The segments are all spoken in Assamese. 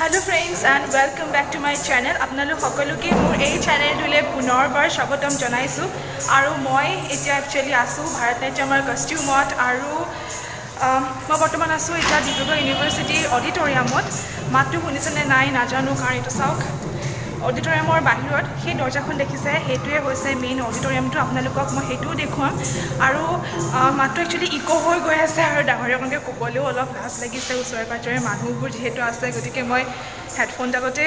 Hello friends and welcome back to my channel. আপোনালোক সকলোকে মোৰ এই চেনেলটোলৈ পুনৰবাৰ স্বাগতম জনাইছো আৰু মই এতিয়া একচুয়ালি আছো ভাৰতনাট্যমৰ কস্টিউমত আৰু মই বৰ্তমান আছো এতিয়া ডিব্ৰুগড় ইউনিভাৰ্চিটিৰ অডিটৰিয়ামত মাতটো শুনিছেনে নাই নাজানো কাৰণ এইটো চাওক অডিটৰিয়ামৰ বাহিৰত সেই দৰ্জাখন দেখিছে সেইটোৱে হৈছে মেইন অডিটৰিয়ামটো আপোনালোকক মই সেইটোও দেখুৱাম আৰু মাতটো একচুয়ালি ইকো হৈ গৈ আছে আৰু ডাঙৰীয়াকৈ ক'বলৈও অলপ লাজ লাগিছে ওচৰে পাজৰে মানুহবোৰ যিহেতু আছে গতিকে মই হেডফোন ডালতে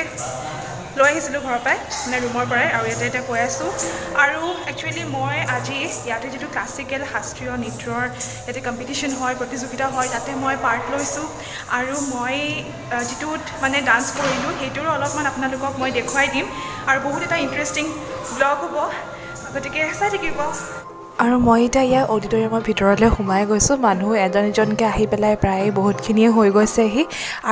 লৈ আহিছিলোঁ ঘৰৰ পৰাই মানে ৰুমৰ পৰাই আৰু ইয়াতে এতিয়া কৈ আছোঁ আৰু একচুৱেলি মই আজি ইয়াতে যিটো ক্লাছিকেল শাস্ত্ৰীয় নৃত্যৰ ইয়াতে কম্পিটিশ্যন হয় প্ৰতিযোগিতা হয় তাতে মই পাৰ্ট লৈছোঁ আৰু মই যিটোত মানে ডান্স কৰিলোঁ সেইটোৰো অলপমান আপোনালোকক মই দেখুৱাই দিম আৰু বহুত এটা ইণ্টাৰেষ্টিং ব্লগ হ'ব গতিকে চাই থাকিব আৰু মই এতিয়া ইয়াৰ অডিটৰিয়ামৰ ভিতৰলৈ সোমাই গৈছোঁ মানুহ এজন এজনকৈ আহি পেলাই প্ৰায় বহুতখিনিয়ে হৈ গৈছেহি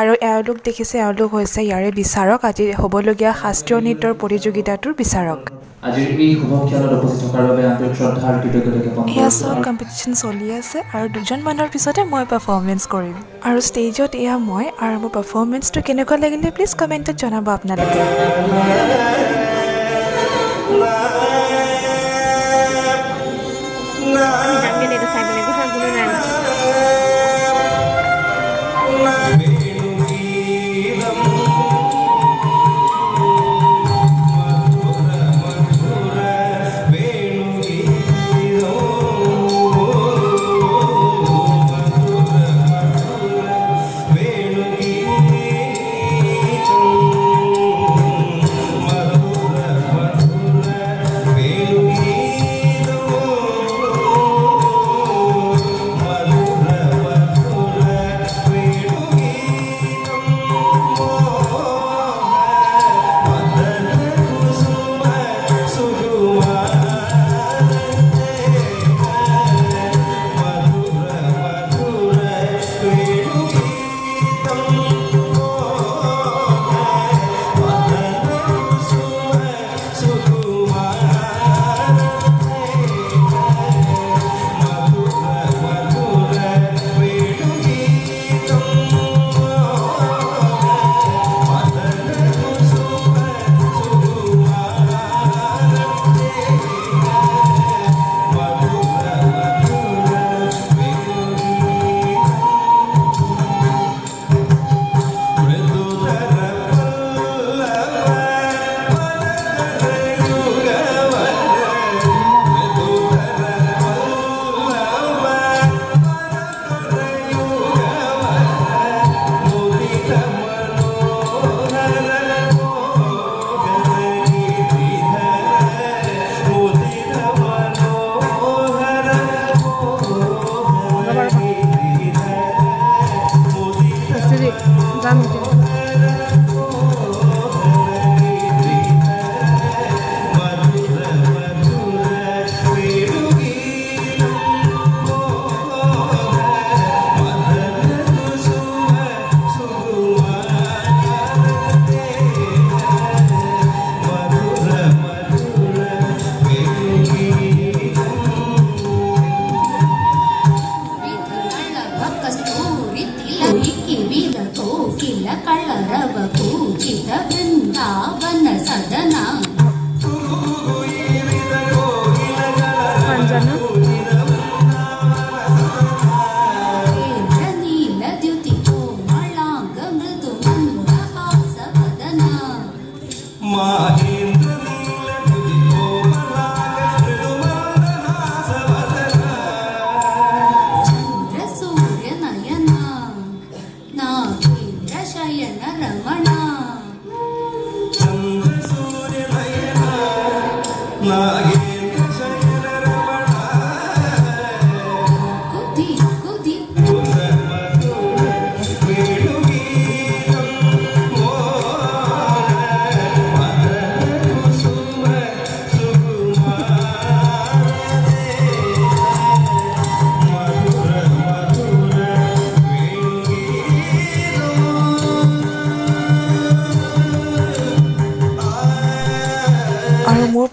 আৰু এওঁলোক দেখিছে এওঁলোক হৈছে ইয়াৰে বিচাৰক আজি হ'বলগীয়া শাস্ত্ৰীয় নৃত্যৰ প্ৰতিযোগিতাটোৰ বিচাৰক আজিৰ এই শুভ খেলত উপস্থিত থকাৰ বাবে আন্তৰিক শ্ৰদ্ধা আৰু কৃতজ্ঞতা জ্ঞাপন কৰিছোঁ। এয়া চব কম্পিটিশ্যন চলি আছে আৰু দুজনমানৰ পিছতে মই পাৰফৰ্মেঞ্চ কৰিম আৰু ষ্টেজত এয়া মই আৰু মোৰ পাৰফৰ্মেঞ্চটো কেনেকুৱা লাগিলে প্লিজ কমেণ্টত জনাব আপোনালোকে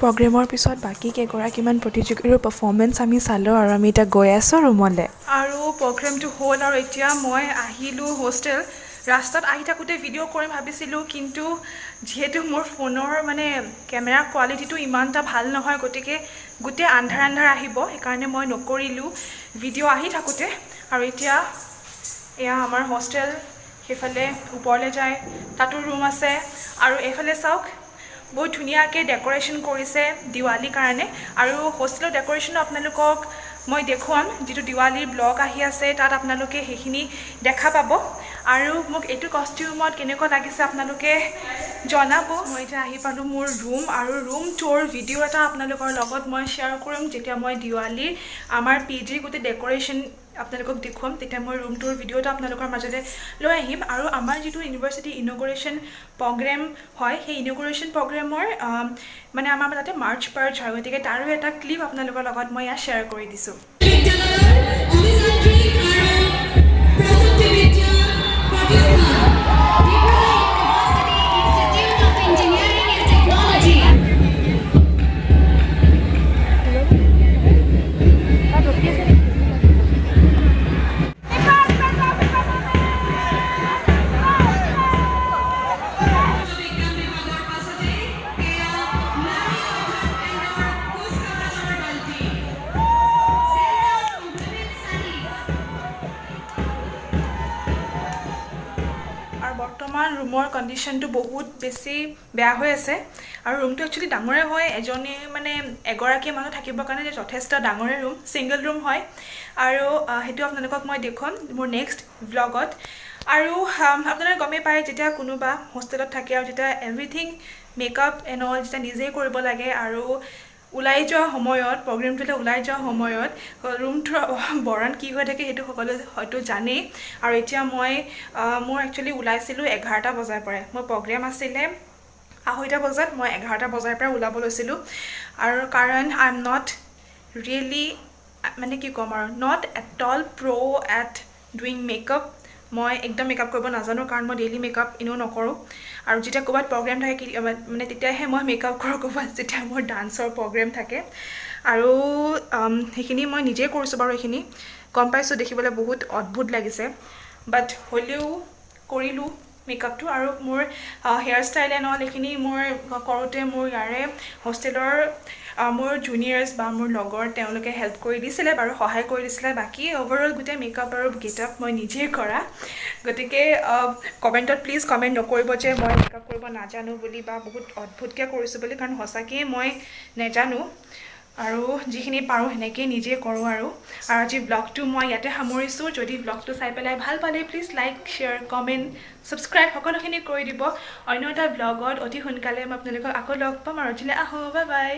প্ৰগ্ৰেমৰ পিছত বাকী কেইগৰাকীমান প্ৰতিযোগীৰ পাৰফৰ্মেঞ্চ আমি চালোঁ আৰু আমি এতিয়া গৈ আছোঁ ৰুমলৈ আৰু প্ৰগ্ৰেমটো হ'ল আৰু এতিয়া মই আহিলোঁ হোষ্টেল ৰাস্তাত আহি থাকোঁতে ভিডিঅ' কৰিম ভাবিছিলোঁ, কিন্তু যিহেতু মোৰ ফোনৰ মানে কেমেৰাৰ কোৱালিটিটো ইমান এটা ভাল নহয়, গতিকে গোটেই আন্ধাৰ আন্ধাৰ আহিব, সেইকাৰণে মই নকৰিলোঁ ভিডিঅ' আহি থাকোঁতে। আৰু এতিয়া এয়া আমাৰ হোষ্টেল, সেইফালে ওপৰলৈ যায়, তাতো ৰুম আছে। আৰু এইফালে চাওক, বহুত ধুনীয়াকৈ ডেক'ৰেশ্যন কৰিছে দিৱালীৰ কাৰণে। আৰু হোষ্টেলৰ ডেক'ৰেশ্যনো আপোনালোকক মই দেখুৱাম, যিটো দিৱালীৰ ব্লগ আহি আছে তাত আপোনালোকে সেইখিনি দেখা পাব। আৰু মোক এইটো কষ্টিউমত কেনেকুৱা লাগিছে আপোনালোকে জনাব। মই এতিয়া আহি পালোঁ মোৰ ৰুম, আৰু ৰুম টুৰ ভিডিঅ' এটা আপোনালোকৰ লগত মই শ্বেয়াৰ কৰিম যেতিয়া মই দিৱালীৰ আমাৰ PGৰ গোটেই ডেক'ৰেশ্যন আপোনালোকক দেখুৱাম, তেতিয়া মই ৰুম টুৰ ভিডিঅ' এটা আপোনালোকৰ মাজতে লৈ আহিম। আৰু আমাৰ যিটো ইউনিভাৰ্চিটি ইনগুৰেশ্যন প্ৰগ্ৰেম হয়, সেই ইনগুৰেশ্যন প্ৰগ্ৰেমৰ মানে আমাৰ তাতে মাৰ্চ পাৰ্চ হয়, গতিকে তাৰো এটা ক্লিপ আপোনালোকৰ লগত মই ইয়াত শ্বেয়াৰ কৰি দিছোঁ। বৰ্তমান ৰুমৰ কণ্ডিশ্যনটো বহুত বেছি বেয়া হৈ আছে। আৰু ৰুমটো একচুৱেলি ডাঙৰে হয়, এগৰাকী মানুহ থাকিবৰ কাৰণে যথেষ্ট ডাঙৰে ৰুম, ছিংগল ৰুম হয়। আৰু সেইটো আপোনালোকক মই দেখুৱাম মোৰ নেক্সট ভ্লগত। আৰু আপোনালোকে গমেই পায়, যেতিয়া কোনোবা হোষ্টেলত থাকে আৰু যেতিয়া এভৰিথিং মেকআপ এণ্ড অল যেতিয়া নিজেই কৰিব লাগে, আৰু ওলাই যোৱা সময়ত প্ৰগ্ৰেমটোলৈ ওলাই যোৱা সময়ত ৰুমটোৰ বৰণ কি হৈ থাকে সেইটো সকলোৱে হয়তো জানেই। আৰু এতিয়া মই মোৰ একচুৱেলি ওলাইছিলোঁ 11টা বজাৰ পৰাই, মোৰ প্ৰগ্ৰেম আছিলে 2:30 বজাত, মই 11টা বজাৰ পৰা ওলাব লৈছিলোঁ। আৰু কাৰণ আই এম নট ৰিয়েলি কি ক'ম আৰু, not at all pro' at doing makeup. মই একদম মেকআপ কৰিব নাজানো, কাৰণ মই ডেইলি মেকআপ এনেও নকৰোঁ। আৰু যেতিয়া ক'ৰবাত প্ৰগ্ৰেম থাকে তেতিয়াহে মই মেকআপ কৰোঁ, ক'ৰবাত যেতিয়া মোৰ ডান্সৰ প্ৰগ্ৰেম থাকে। আৰু সেইখিনি মই নিজেই কৰিছোঁ বাৰু, এইখিনি গম পাইছোঁ দেখিবলৈ বহুত অদ্ভুত লাগিছে, বাট হ'লেও কৰিলোঁ মেকআপটো। আৰু মোৰ হেয়াৰ ষ্টাইল এণ্ড অল এইখিনি মোৰ কৰোঁতে মোৰ ইয়াৰে হোষ্টেলৰ মোৰ জুনিয়ৰ্ছ বা মোৰ লগৰ তেওঁলোকে হেল্প কৰি দিছিলে বাৰু, সহায় কৰি দিছিলে। বাকী অভাৰঅল গোটেই মেকআপ আৰু গেটআপ মই নিজেই কৰা। গতিকে কমেণ্টত প্লিজ কমেণ্ট নকৰিব যে মই মেকআপ কৰিব নাজানো বুলি বা বহুত অদ্ভুতকৈ কৰিছোঁ বুলি, কাৰণ সঁচাকৈয়ে মই নেজানো। আৰু যিখিনি পাৰোঁ সেনেকৈয়ে নিজেই কৰোঁ। আৰু আজি ব্লগটো মই ইয়াতে সামৰিছোঁ। যদি ব্লগটো চাই পেলাই ভাল পালে please like, share, comment, subscribe সকলোখিনি কৰি দিব। অন্য এটা ব্লগত অতি সোনকালে মই আপোনালোকক আকৌ লগ পাম। আৰু আজিলৈ আহোঁ, বাই বাই।